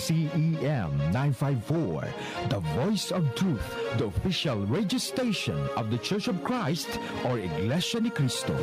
ICEM 954, the voice of truth, the official radio station of the Church of Christ or Iglesia ni Cristo.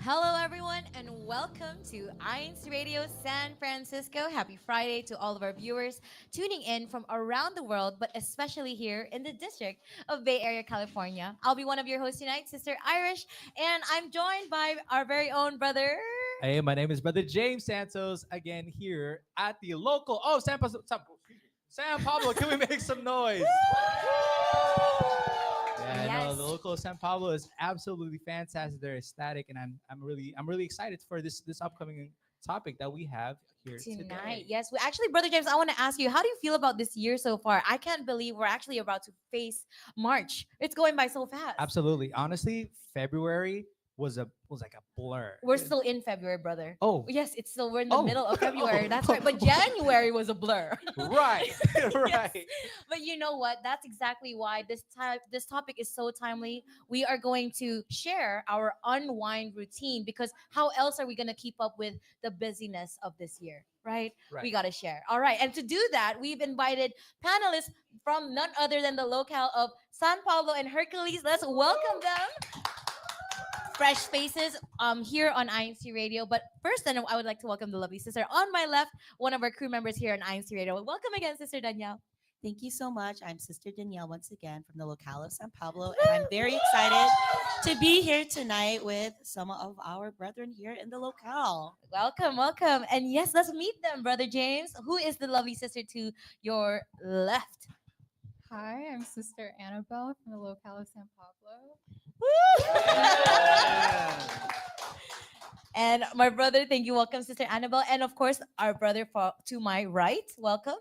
Hello, everyone, and welcome to INCRadio San Francisco. Happy Friday to all of our viewers tuning in from around the world, but especially here in the District of Bay Area, California. I'll be one of your hosts tonight, Sister Irish, and I'm joined by our very own brother. Hey, my name is Brother James Santos, again here at the local. Oh, San Pablo, can we make some noise? Yeah, Yes. no, the local San Pablo is absolutely fantastic. They're ecstatic, and I'm really excited for this upcoming topic that we have here Tonight, today. yes. Well, actually, Brother James, I want to ask you, how do you feel about this year so far? I can't believe we're actually about to face March. It's going by so fast. Absolutely, honestly, February was like a blur. We're still in February, brother. Oh, Yes, it's still, we're in the Oh. middle of February. Oh. That's right. But January was a blur. right, right. Yes. But you know what? That's exactly why this topic is so timely. We are going to share our unwind routine because how else are we going to keep up with the busyness of this year, right? Right. We got to share. All right. And to do that, we've invited panelists from none other than the locale of San Pablo and Hercules. Let's welcome them. Fresh faces here on INCRadio. But first, then I would like to welcome the lovely sister on my left, one of our crew members here on INCRadio. Welcome again, Sister Danielle. Thank you so much. I'm Sister Danielle once again from the locale of San Pablo, and I'm very excited to be here tonight with some of our brethren here in the locale. Welcome, welcome. And yes, let's meet them, Brother James. Who is the lovely sister to your left? Hi, I'm Sister Annabelle from the locale of San Pablo. And my brother, thank you. Welcome, Sister Annabelle. And of course, our brother to my right. Welcome.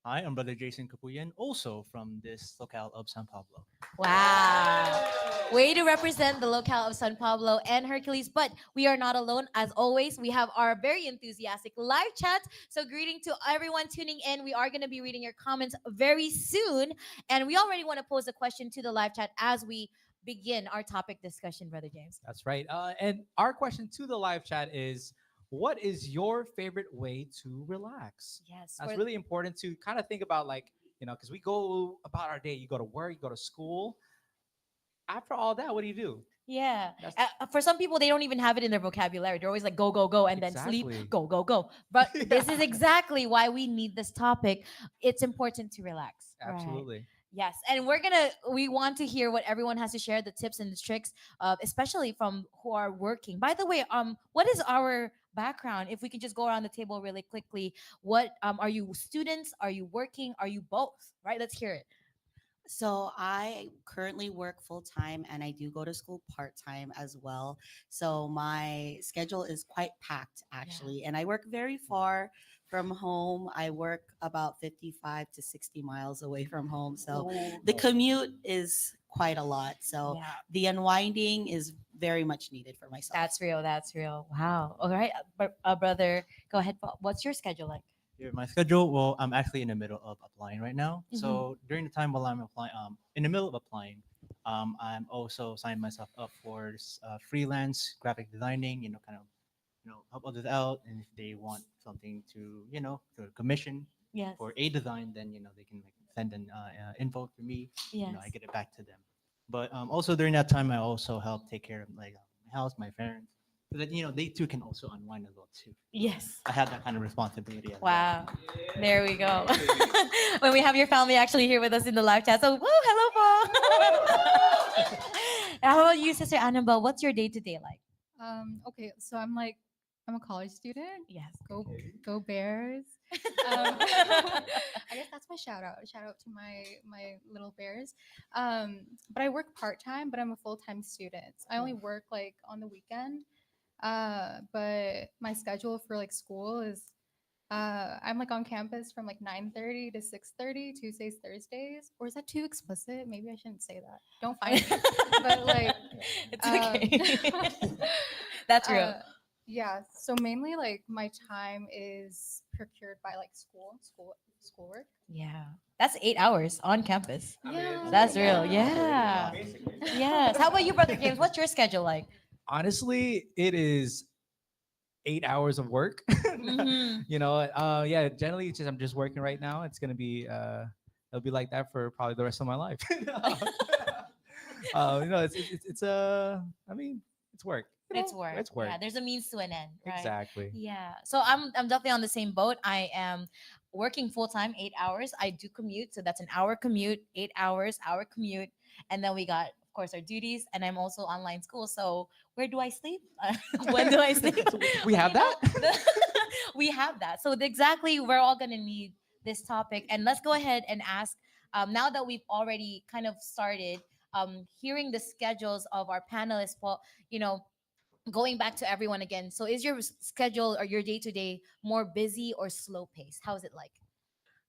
Hi, I'm Brother Jason Capuyan, also from this locale of San Pablo. Wow. Way to represent the locale of San Pablo and Hercules. But we are not alone. As always, we have our very enthusiastic live chat. So greeting to everyone tuning in. We are going to be reading your comments very soon. And we already want to pose a question to the live chat as we begin our topic discussion, Brother James. That's right. And our question to the live chat is, what is your favorite way to relax? Yes. That's really important to kind of think about, like, because we go about our day. You go to work, you go to school. After all that, what do you do? Yeah. For some people, they don't even have it in their vocabulary. They're always like, go, go, go, and then sleep, go, go, go. But this is exactly why we need this topic. It's important to relax. Absolutely. Right? Yes. And we want to hear what everyone has to share, the tips and the tricks, especially from who are working. By the way, what is our background? If we could just go around the table really quickly. What are you students? Are you working? Are you both? Right? Let's hear it. So I currently work full time and I do go to school part time as well. So my schedule is quite packed actually. And I work very far from home. I work about 55 to 60 miles away from home. So the commute is quite a lot. So the unwinding is very much needed for myself. That's real. That's real. Wow. All right. Brother, go ahead. What's your schedule like? Yeah, my schedule, well, I'm actually in the middle of applying right now. So during the time while I'm applying, in the middle of applying, I'm also signing myself up for freelance graphic designing, kind of, help others out. And if they want something to, to commission for a design, then, they can like send an info to me. Yes. I get it back to them. But also during that time, I also help take care of like my house, my parents, so that they too can also unwind as well too. Yes. I have that kind of responsibility. Wow. There we go. When we have your family actually here with us in the live chat. So, woo, hello, Paul. How about you, Sister Annabelle? What's your day-to-day like? Okay, so I'm a college student. Yes. Go Bears. I guess that's my shout out. Shout out to my little bears. But I work part-time, but I'm a full-time student. I only work like on the weekend. But my schedule for like school is I'm like on campus from like 9:30 to 6:30, Tuesdays, Thursdays. Or is that too explicit? Maybe I shouldn't say that. Don't find me. But like, It's okay. That's real. yeah. So mainly like my time is procured by like schoolwork. Yeah. That's 8 hours on campus. Yeah. That's yeah. real. Yeah. Yes. How about you, Brother James? What's your schedule like? Honestly, it is 8 hours of work. Mhm. Yeah. Generally, I'm just working right now. It's gonna be it'll be like that for probably the rest of my life. I mean, it's work. It's work. It's work. Yeah, there's a means to an end, right? Exactly. Yeah. So I'm definitely on the same boat. I am working full time, 8 hours. I do commute, so that's an hour commute, 8 hours, hour commute, and then we got, of course, our duties. And I'm also online school. So where do I sleep? When do I sleep? We have that. We have that. So exactly, we're all gonna need this topic, and let's go ahead and ask. Now that we've already kind of started hearing the schedules of our panelists, well, going back to everyone again. So is your schedule or your day to day more busy or slow paced? How is it like?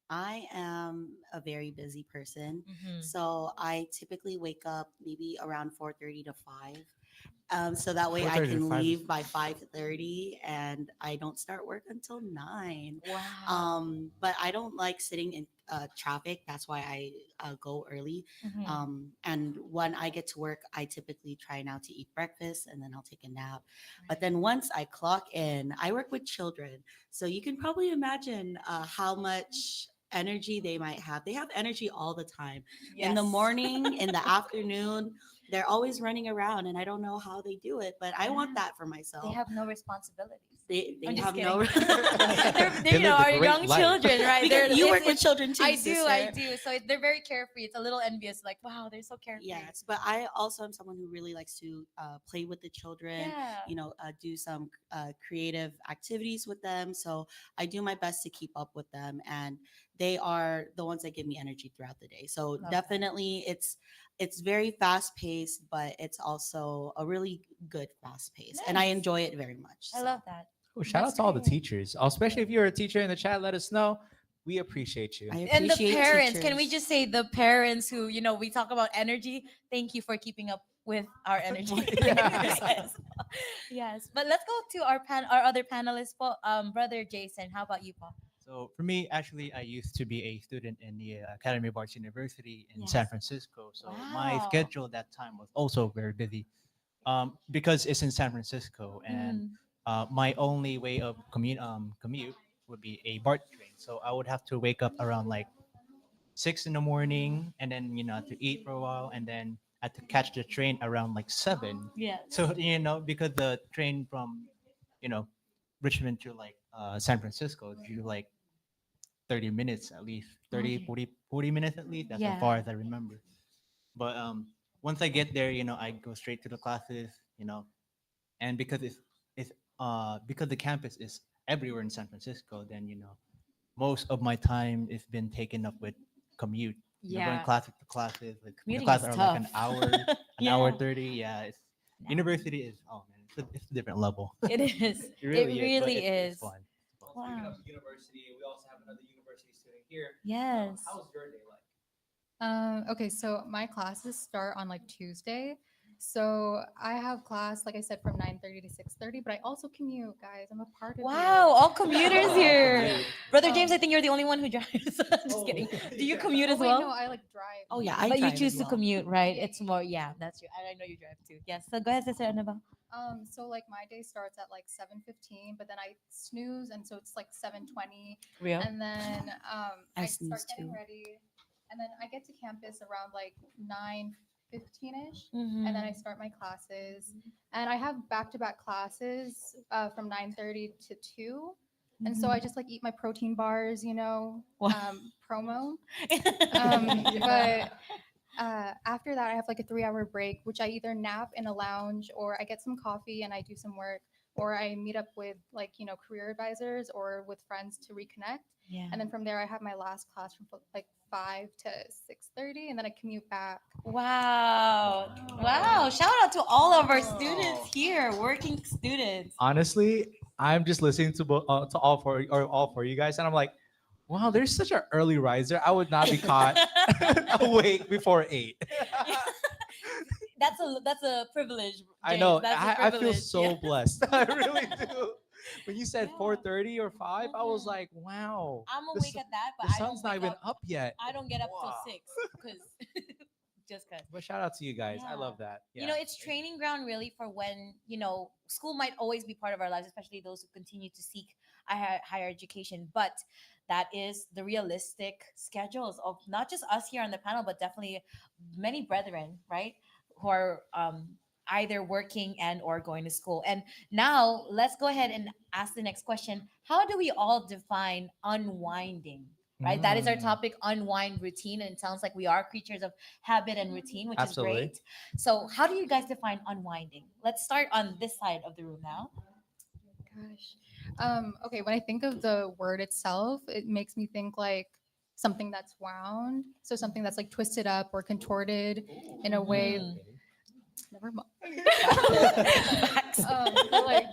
I am a very busy person. Mhm. So I typically wake up maybe around 4:30 to 5. So that way I 4:30 to can 5 is- leave by 5:30 and I don't start work until 9. Wow. But I don't like sitting in traffic. That's why I go early. Mhm. And when I get to work, I typically try now to eat breakfast and then I'll take a nap. But then once I clock in, I work with children. So you can probably imagine how much energy they might have. They have energy all the time. In the Yes. morning, in the afternoon, they're always running around and I don't know how they do it, but I want Yeah. that for They myself. have no responsibilities. They I'm just have kidding. no. they're, They live a our great young life. children, right? Because you work with it's- children too, I sister. do. So they're very carefree. It's a little envious. Like, wow, they're so carefree. Yes, but I also am someone who really likes to play with the children. Yeah. Do some creative activities with them. So I do my best to keep up with them, and they are the ones that give me energy throughout the day. So Love that. definitely, it's very fast paced, but it's also a really good fast pace, and I Nice. enjoy it very much. I so. love that. Oh, shout out That's to all the great. teachers, especially if you're a teacher in the chat. Let us know. We appreciate you. I And the appreciate parents, can we teachers. just say the parents who, we talk about energy, thank you for keeping up with our energy. Yeah. Yes. But let's go to our other panelists. Brother Jason, how about you, Paul? So for me, actually, I used to be a student in the Academy of Arts University in Yes. San Francisco. So my Wow. schedule at that time was also very busy, because it's in San Francisco, and Mhm. my only way of commute would be a BART train. So I would have to wake up around like 6 in the morning, and then I have to eat for a while, and then I had to catch the train around like 7. Yes. So because the train from you know Richmond to like San Francisco is usually like 30 minutes at least, 30, Okay. 40 minutes at least. That's Yeah. as far as I remember. But once I get there, I go straight to the classes, and because the campus is everywhere in San Francisco, then most of my time is been taken up with commute. Going Yeah. classes to classes. Like the Commuting classes is are like an tough. hour, an Yeah. hour 30. Yeah, university is, oh man, it's a different level. It is. It really It really is. is. It's fun. Speaking Wow. of university, we also have another university student here. Yes. How's your day like? Okay, so my classes start on like Tuesday. So I have class, like I said, from 9:30 to 6:30, but I also commute, guys. I'm a part of Wow, all commuters here. Commute. Brother James, I think you're the only one who drives. Just kidding. Do you commute Oh, as wait, well? no, I like drive. Oh yeah, I But you drive as choose to well. commute, right? It's more, yeah, that's true. I know you drive too. Yes. So go ahead, Sister Annabelle. So like my day starts at like 7:15, but then I snooze, and so it's like 7:20, Real. and then I I snooze start getting too. ready, and then I get to campus around like 9:15ish, Mhm. and then I start my classes, and I have back-to-back classes from 9:30 to 2, and so I just like eat my protein bars, Wow. promo. Yeah. But after that, I have like a 3-hour break, which I either nap in a lounge or I get some coffee and I do some work, or I meet up with like, career advisors or with friends to reconnect. Yeah. And then from there, I have my last class from like 5 to 6:30, and then I commute back. Wow. Wow. Shout out to all of our students here, working students. Honestly, I'm just listening to all four of you guys, and I'm like, wow, there's such an early riser. I would not be caught awake before 8. That's a privilege. I James. know. That's a I feel privilege. so Yeah. blessed. I really do. When you said Yeah. 4:30 or 5, I was Mhm. like, wow. I'm the awake su- at that, but the I don't sun's not wake even up. up yet. I don't get up till Wow. 6 because just because. But shout out to you guys. I Yeah. love that. You Yeah. know, it's training ground really for when, school might always be part of our lives, especially those who continue to seek higher education. But that is the realistic schedules of not just us here on the panel, but definitely many brethren, right? Who are either working and or going to school. And now let's go ahead and ask the next question. How do we all define unwinding? Right, that is our Mm, topic, unwind routine, and it sounds like we are creatures of habit and routine, which is Absolutely. great. So, how do you guys define unwinding? Let's start on this side of the room now. Gosh. Okay, when I think of the word itself, it makes me think like something that's wound. So something that's like twisted up or contorted in a way. Mm. Never mind. Facts. But like,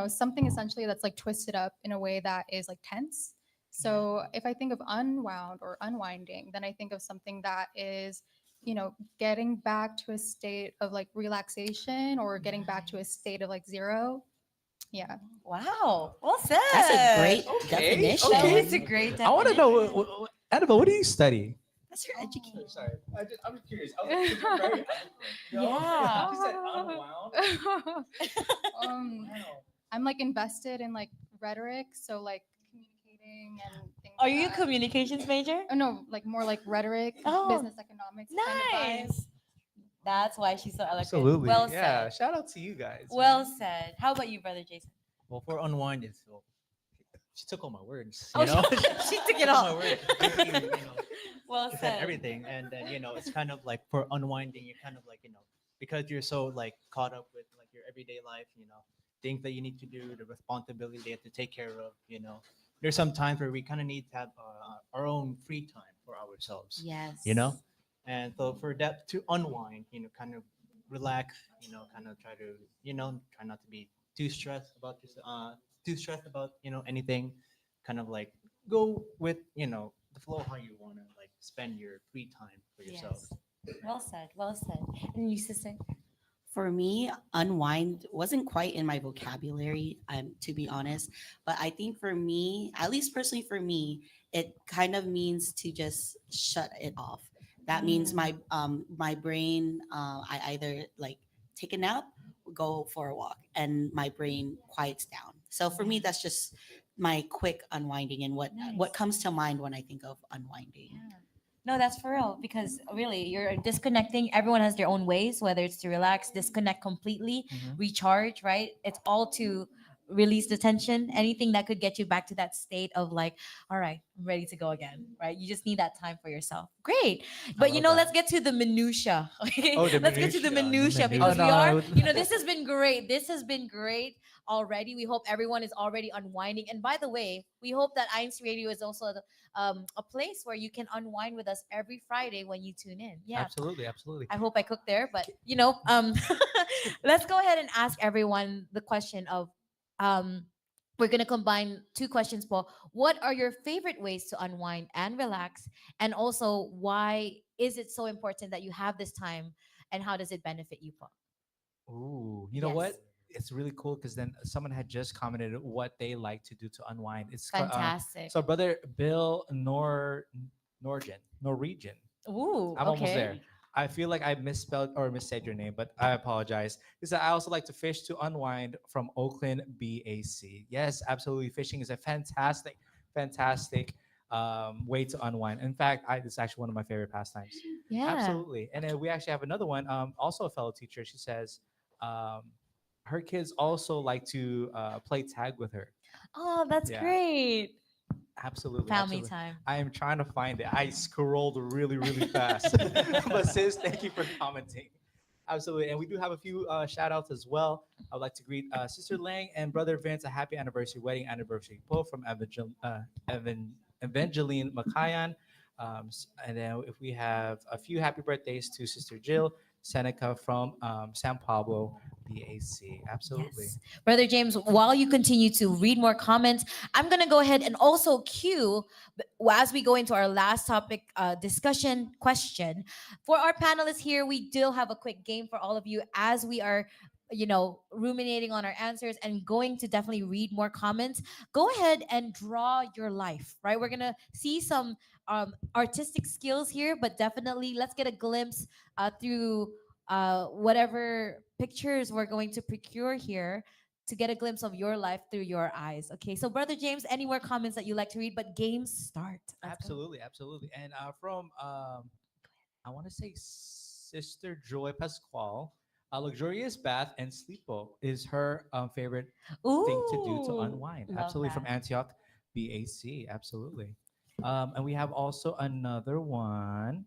something essentially that's like twisted up in a way that is like tense. So if I think of unwound or unwinding, then I think of something that is, getting back to a state of like relaxation or getting back to a state of like zero. Yeah. Wow, well said. That's a great Okay, definition. That okay. is a great definition. I want to know, Annabelle, what do you study? That's your education. Sorry, I'm just curious. I Yeah. She said unwound. I'm like invested in like rhetoric, so like communicating and things. Are like you a that. communications major? Oh no, like more like rhetoric, Oh, business economics. Kind of vibe. Nice. That's why she's so eloquent. Absolutely. Well Yeah. said. Shout out to you guys. Well man. said. How about you, brother Jason? Well, for unwind is so. She took all my words. Oh, You know? she took it Took all all. my words. Well You said said. everything, and then it's kind of like for unwinding, you're kind of like because you're so like caught up with like your everyday life, things that you need to do, the responsibility you have to take care of. There's some times where we kind of need to have our own free time for ourselves. Yes. And so for that to unwind, kind of relax, kind of try to, try not to be too stressed about anything, kind of like go with, the flow how you want to like spend your free time for yourself. Yes. Well said. Well said. And you, sister? For me, unwind wasn't quite in my vocabulary, to be honest. But I think for me, at least personally for me, it kind of means to just shut it off. That means my brain, I either like take a nap, or go for a walk, and my brain quiets down. So for me, that's just my quick unwinding and what Nice. comes to mind when I think of unwinding. Yeah. No, that's for real because really you're disconnecting. Everyone has their own ways, whether it's to relax, disconnect completely, Mhm. recharge, right? It's all to release the tension, anything that could get you back to that state of like, all right, I'm ready to go again, right? You just need that time for yourself. Great. But love that. let's get to the minutia. Okay. Oh, the Let's get to the minutia, minutia the because minutia. we Oh, are, no, no. this has been great. This has been great already. We hope everyone is already unwinding. And by the way, we hope that INCRadio is also a place where you can unwind with us every Friday when you tune in. Yeah. Absolutely, absolutely. I hope I cooked there, but let's go ahead and ask everyone the question of we're gonna combine two questions, Paul. What are your favorite ways to unwind and relax? And also why is it so important that you have this time and how does it benefit you, Paul? Ooh, you know Yes. what? It's really cool because then someone had just commented what they like to do to unwind. Fantastic. So brother Bill Norwegian. Ooh, I'm almost okay. there. I feel like I misspelled or missaid your name, but I apologize. He said I also like to fish to unwind from Oakland, BAC. Yes, absolutely. Fishing is a fantastic way to unwind. In fact, it's actually one of my favorite pastimes. Yeah. Absolutely. And then we actually have another one, also a fellow teacher. She says um, her kids also like to play tag with her. Oh, that's Yeah. great. Absolutely. Family absolutely. time. I am trying to find it. I scrolled really, really fast. But sis, thank you for commenting. Absolutely. And we do have a few shout outs as well. I would like to greet Sister Lang and Brother Vince a happy anniversary, wedding anniversary, both from Evangeline Makayan. And then if we have a few happy birthdays to Sister Jill Seneca from San Pablo, BAC. Absolutely. Yes. Brother James, while you continue to read more comments, I'm going to go ahead and also cue, as we go into our last topic discussion question. For our panelists here, we do have a quick game for all of you as we are, ruminating on our answers and going to definitely read more comments. Go ahead and draw your life, right? We're going to see some artistic skills here, but definitely let's get a glimpse through whatever pictures we're going to procure here to get a glimpse of your life through your eyes. Okay, so Brother James, any more comments that you like to read? But games start. Let's go. Absolutely, absolutely. And from I want to say Sister Joy Pascual, a luxurious bath and sleepo is her favorite thing to do to Ooh, unwind. love Absolutely, from that. Antioch, BAC. Absolutely. And we have also another one.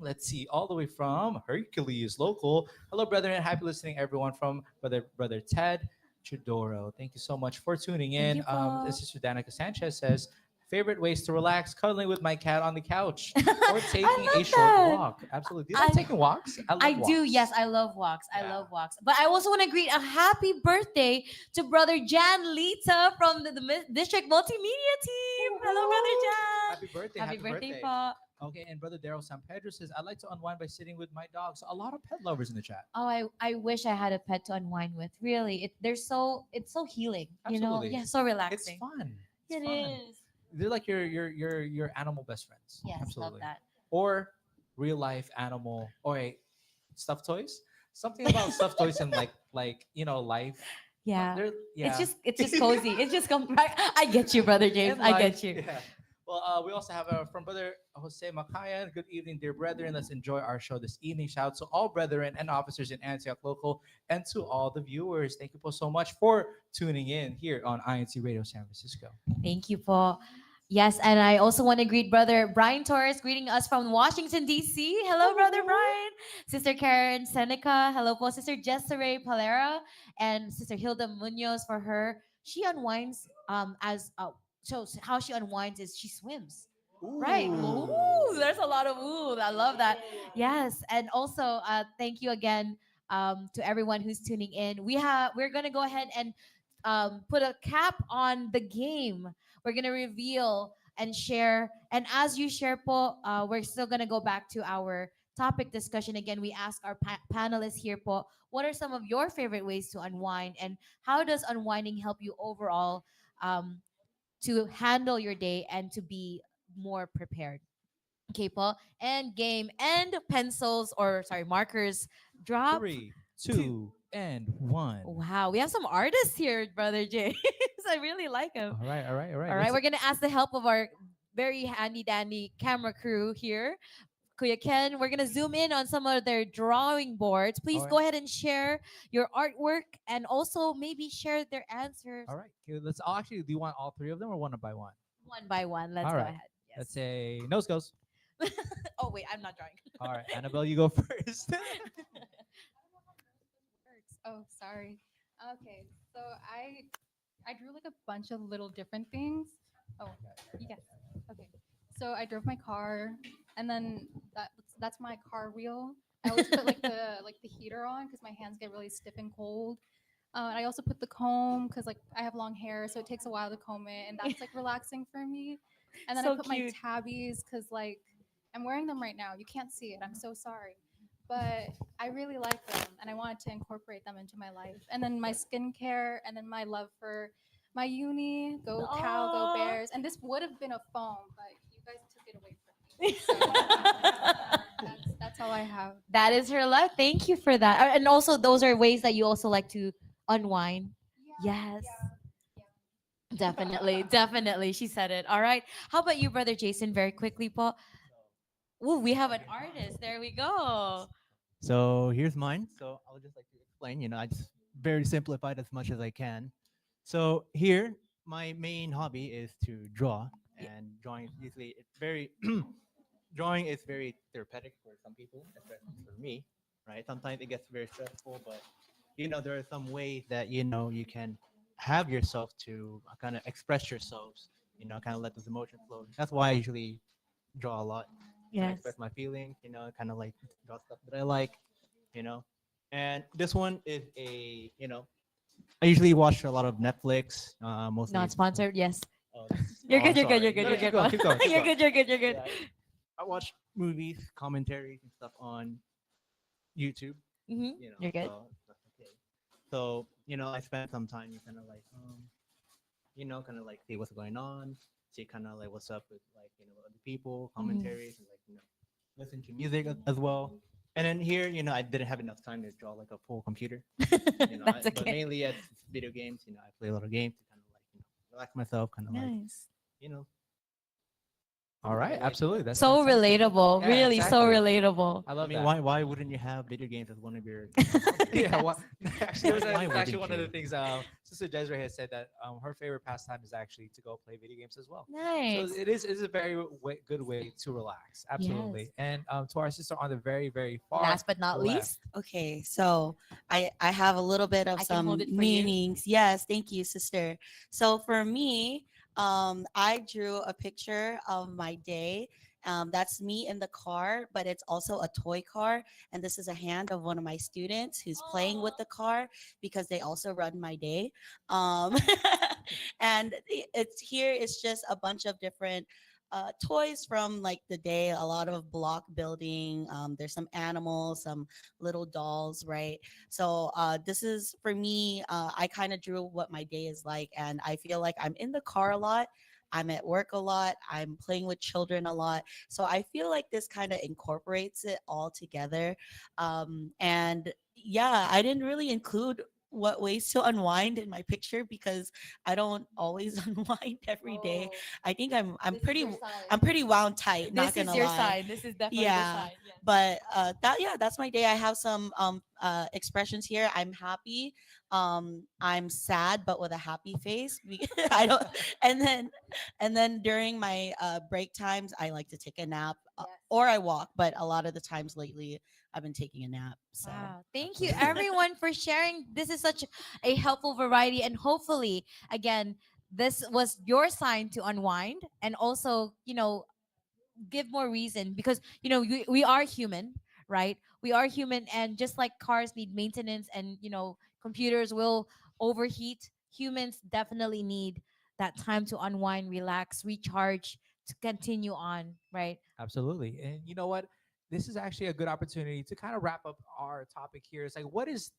Let's see, all the way from Hercules, local. Hello, brethren. Happy listening, everyone, from brother Ted Chidoro. Thank you so much for tuning Thank in. you, Paul. Sister Danica Sanchez says, favorite ways to relax, cuddling with my cat on the couch or I taking a love short that. walk. Absolutely. Do you like taking walks? I I love do. walks. Yes, I love walks. I Yeah. love walks. But I also want to greet a happy birthday to Brother Jan Lita from the District Multimedia Team. Hello, Brother Jan. Happy birthday. Happy birthday, Pa. Okay, and brother Daryl San Pedro says, I like to unwind by sitting with my dog. So a lot of pet lovers in the chat. Oh, I wish I had a pet to unwind with. Really, it's so healing. Absolutely. Yeah, so It's relaxing. fun. It It's fun. is. They're like your animal best friends. Yes, Absolutely. love that. Or real life animal or wait, stuffed toys. Something about stuffed toys and life. Yeah. Yeah. It's just cozy. It's just I get you, Brother James. And I life. get you. Yeah. Well, we also have from Brother Jose Makayan. Good evening, dear brethren. Let's enjoy our show this evening. Shout out to all brethren and officers in Antioch Local and to all the viewers. Thank you so much for tuning in here on INC Radio San Francisco. Thank you, Paul. Yes, and I also want to greet Brother Brian Torres, greeting us from Washington, D.C. Hello, Brother Brian. Sister Karen Seneca. Hello, po. Sister Jessere Palera. And Sister Hilda Munoz for her. She unwinds shows how she unwinds is she swims. Right. Ooh, there's a lot of ooh. I love that. Yes. And also, thank you again to everyone who's tuning in. We're gonna go ahead and put a cap on the game. We're gonna reveal and share. And as you share, po, we're still gonna go back to our topic discussion again. We ask our panelists here, po, what are some of your favorite ways to unwind, and how does unwinding help you overall to handle your day and to be more prepared? Okay, po. And game and pencils or sorry markers drop. Three, two, and one. Wow, we have some artists here, Brother James. I really like them. All right, all right, all right. All right, we're gonna ask the help of our very handy dandy camera crew here. Kuya Ken, we're gonna zoom in on some of their drawing boards. Please All go right. ahead and share your artwork and also maybe share their answers All right. Okay, let's actually, do you want all three of them or one by one? one by one. Let's All go right. ahead. Yes. Let's say nose goes. Oh wait, I'm not drawing. All right, Annabelle, you go first. Works. Oh, sorry. Okay, so I drew like a bunch of little different things. Oh, yes. Okay. So I drove my car, and then that's my car wheel. I always put like the heater on because my hands get really stiff and cold. And I also put the comb because like I have long hair, so it takes a while to comb it, and that's like relaxing for me. And then I So put cute. my tabbies because like I'm wearing them right now. You can't see it. I'm so sorry, but I really like them, and I wanted to incorporate them into my life. And then my skincare, and then my love for my uni. Go Cal, Aw. go Bears. And this would have been a phone, but you guys took it away from me. So that's all I have. That is her love. Thank you for that. And also, those are ways that you also like to unwind. Yes. Definitely, definitely. She said it. All right. How about you, Brother Jason? Very quickly, po. Ooh, we have an artist. There we go. So here's mine. So I'll just like to explain. I just very simplified as much as I can. So here, my main hobby is to draw, and drawing is usually it's very drawing is very therapeutic for some people, especially for me, right? Sometimes it gets very stressful, but there are some ways that you can have yourself to kind of express yourselves, kind of let those emotions flow. That's why I usually draw a lot. Yes. Express my feelings, kind of like draw stuff that I like, you know. And this one is I usually watch a lot of Netflix. Mostly. Not sponsored. Yes. Oh, You're oh, good. I'm You're good. You're sorry. good. No, You're keep good. going, keep going, keep You're going. good. You're good. You're good. Yeah, I watch movies, commentaries, and stuff on YouTube. You're good. So that's okay. So I spend some time. You kind of like kind of like see what's going on, see kind of like what's up with like other people, commentaries, and like listen to music as well. And then here, I didn't have enough time to draw like a full computer. That's But okay. mainly it's video games. I play a lot of games to kind of like relax myself, kind of like Nice. you know. All right, absolutely. That's So fantastic. relatable. Yeah, Really, so exactly. relatable. I I love mean, that. why wouldn't you have video games as one of your Yeah, actually, Why that's actually one wouldn't of the you? things. Sister Desiree has said that her favorite pastime is actually to go play video games as well. So Nice. it is a very good way to relax. Absolutely. And to our sister on the very far Last but not left. least, Okay, so I have a little bit of I can hold some it for you. meanings. Yes, thank you, sister. So for me, I drew a picture of my day. That's me in the car, but it's also a toy car, and this is a hand of one of my students who's playing with the car because they also run my day. Um, and it's here. It's just a bunch of different toys from like the day, a lot of block building. There's some animals, some little dolls, right? So this is for me. I kind of drew what my day is like, and I feel like I'm in the car a lot. I'm at work a lot. I'm playing with children a lot. So I feel like this kind of incorporates it all together. And yeah, I didn't really include what ways to unwind in my picture because I don't always unwind every day. I think I'm pretty wound tight, not This is gonna your lie. side. This is definitely the Yeah, side. Yes. but that's my day. I have some expressions here. I'm happy. I'm sad but with a happy face. I don't and then during my break times I like to take a nap, Yes. or I walk, but a lot of the times lately I've been taking a nap. So Wow. Thank you, Absolutely. everyone, for sharing. This is such a helpful variety. And hopefully, again, this was your sign to unwind and also, give more reason because, we are human, right? We are human. And just like cars need maintenance and, computers will overheat, humans definitely need that time to unwind, relax, recharge, to continue on, right? Absolutely. And you know what? This is actually a good opportunity to kind of wrap up our topic here. It's like, what is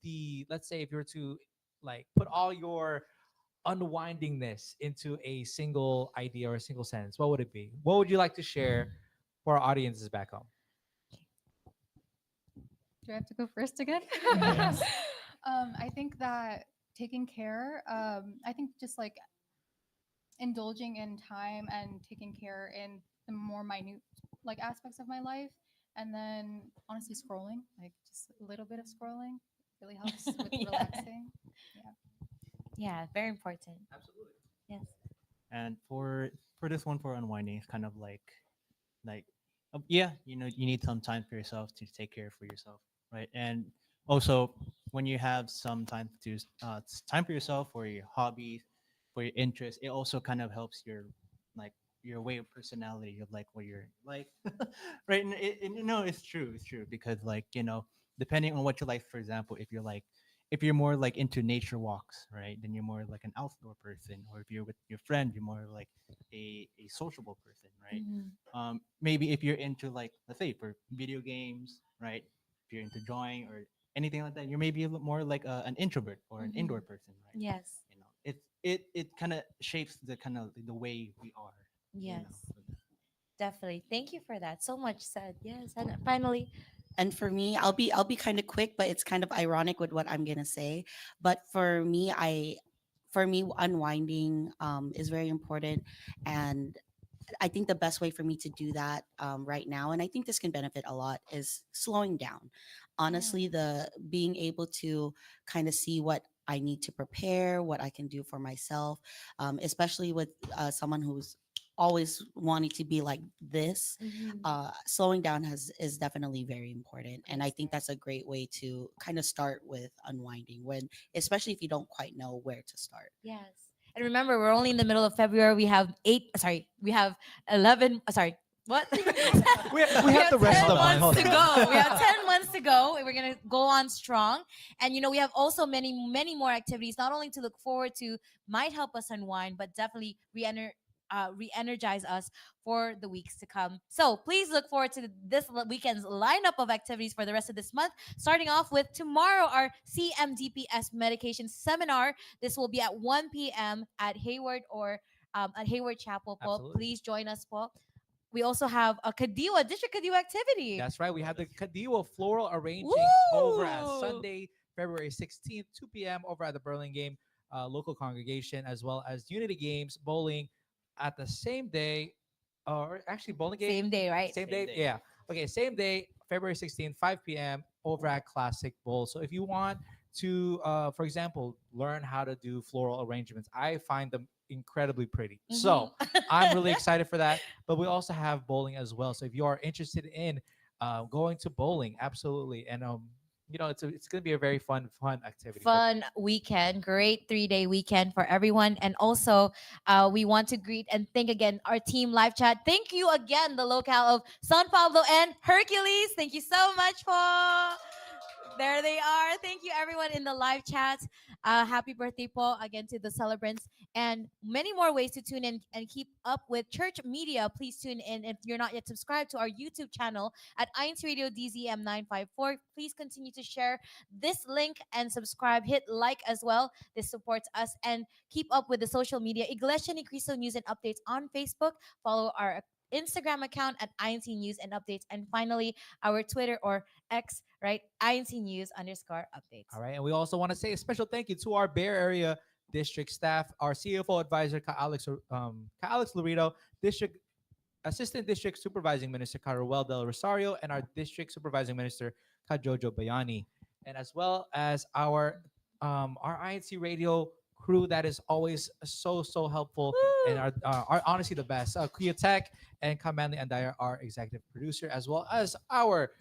let's say if you were to like put all your unwindingness into a single idea or a single sentence, what would it be? What would you like to share for our audiences back home? Do I have to go first again? Yes. I think that taking care, I think just like indulging in time and taking care in the more minute like aspects of my life. And then honestly scrolling, like just a little bit of scrolling really helps with Yeah. relaxing. Yeah. Yeah, very important. Absolutely. Yes. And for this one for unwinding, it's kind of like yeah, you need some time for yourself to take care for yourself, right? And also when you have some time to time for yourself for your hobbies, for your interests, it also kind of helps like your way of personality of like what you're like, right? And it's true because like depending on what you like, for example, if you're more like into nature walks, right, then you're more like an outdoor person, or if you're with your friend, you're more like a sociable person, right? Mhm. Maybe if you're into like let's say for video games, right? If you're into drawing or anything like that, you're maybe a little more like an introvert or an indoor Mhm. person, right? Yes. It kind of shapes the kind of the way we are. Yes. So Definitely. Thank you for that. So much said. Yes. And finally, and for me, I'll be kind of quick, but it's kind of ironic with what I'm gonna say. But for me unwinding is very important, and I think the best way for me to do that right now, and I think this can benefit a lot, is slowing down. Honestly, the being able to kind of see what I need to prepare, what I can do for myself, especially with someone who's always wanting to be like this. Mhm. Slowing down is definitely very important, and I think Understand. that's a great way to kind of start with unwinding when, especially if you don't quite know where to start. Yes. And remember, we're only in the middle of February. We have we have 11, sorry, what? we have the rest 10 of the month. months to go. We have 10 months months to go. We're gonna go on strong, and we have also many more activities. Not only to look forward to, might help us unwind, but definitely re-energize us for the weeks to come. So please look forward to this weekend's lineup of activities for the rest of this month. Starting off with tomorrow, our CMDPS medication seminar. This will be at 1 p.m. at Hayward or at Hayward Chapel. Po. Absolutely. Please join us, po. We also have a Kadiwa, District Kadiwa activity. That's right. We have the Kadiwa floral arranging over at Woo! Sunday, February 16th, 2 p.m. over at the Burlingame local congregation, as well as Unity Games bowling at the same day, or actually bowling game Same day, right? same Same day. day. Yeah. Okay. Same day, February 16th, 5 p.m. over at Classic Bowl. So if you want to, for example, learn how to do floral arrangements, I find them incredibly pretty. So I'm really excited for that. But we also have bowling as well. So if you are interested in going to bowling, absolutely, and it's going to be a very fun activity. Fun weekend, great 3-day weekend for everyone. And also, we want to greet and thank again our team live chat. Thank you again, the locale of San Pablo and Hercules. Thank you so much for. There they are. Thank you, everyone in the live chat. Happy birthday, po, again to the celebrants. And many more ways to tune in and keep up with church media. Please tune in if you're not yet subscribed to our YouTube channel at INCRadio DZM954. Please continue to share this link and subscribe. Hit like as well. This supports us. And keep up with the social media. Iglesianicristo News and Updates on Facebook. Follow our Instagram account at INC News and Updates. And finally, our Twitter or X, right? INC News _updates. All right. And we also want to say a special thank you to our Bear Area district staff, our CFO advisor, Ka Alex Lorito, District Assistant District Supervising Minister, Ka Ruel Del Rosario, and our District Supervising Minister, Ka Jojo Bayani. And as well as our INC radio crew that is always so helpful and are honestly the best. Kuya Tech and Kamanli Andaya, our executive producer, as well as our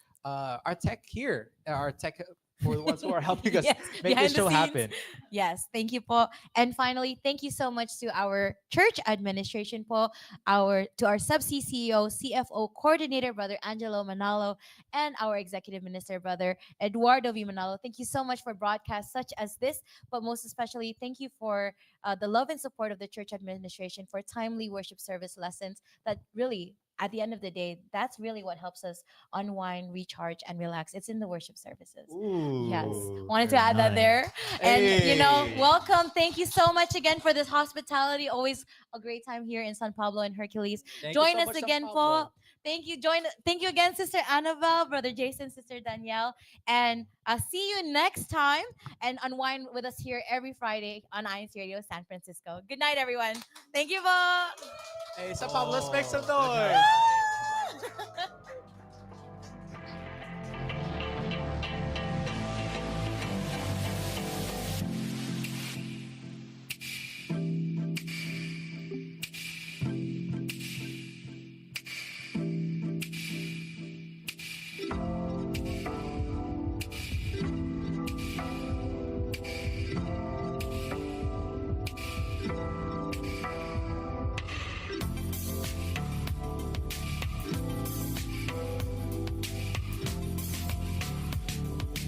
tech here, our tech for the ones who are helping us Yes, make behind this the show scenes. happen. Yes, thank you, po. And finally, thank you so much to our church administration, po, to our sub-C CEO, CFO coordinator, Brother Angelo Manalo, and our executive minister, Brother Eduardo V. Manalo. Thank you so much for broadcasts such as this, but most especially, thank you for the love and support of the church administration for timely worship service lessons that really, at the end of the day, that's really what helps us unwind, recharge, and relax. It's in the worship services. Yes. Wanted to very add that nice. there. And, Hey. welcome. Thank you so much again for this hospitality. Always a great time here in San Pablo and Hercules. Thank you Join so us much, San again, Pablo. po. Thank you again, Sister Annabelle, Brother Jason, Sister Danielle. And I'll see you next time and unwind with us here every Friday on INC Radio San Francisco. Good night, everyone. Thank you, po. Hey, San Pablo, let's make some Oh, good noise. night.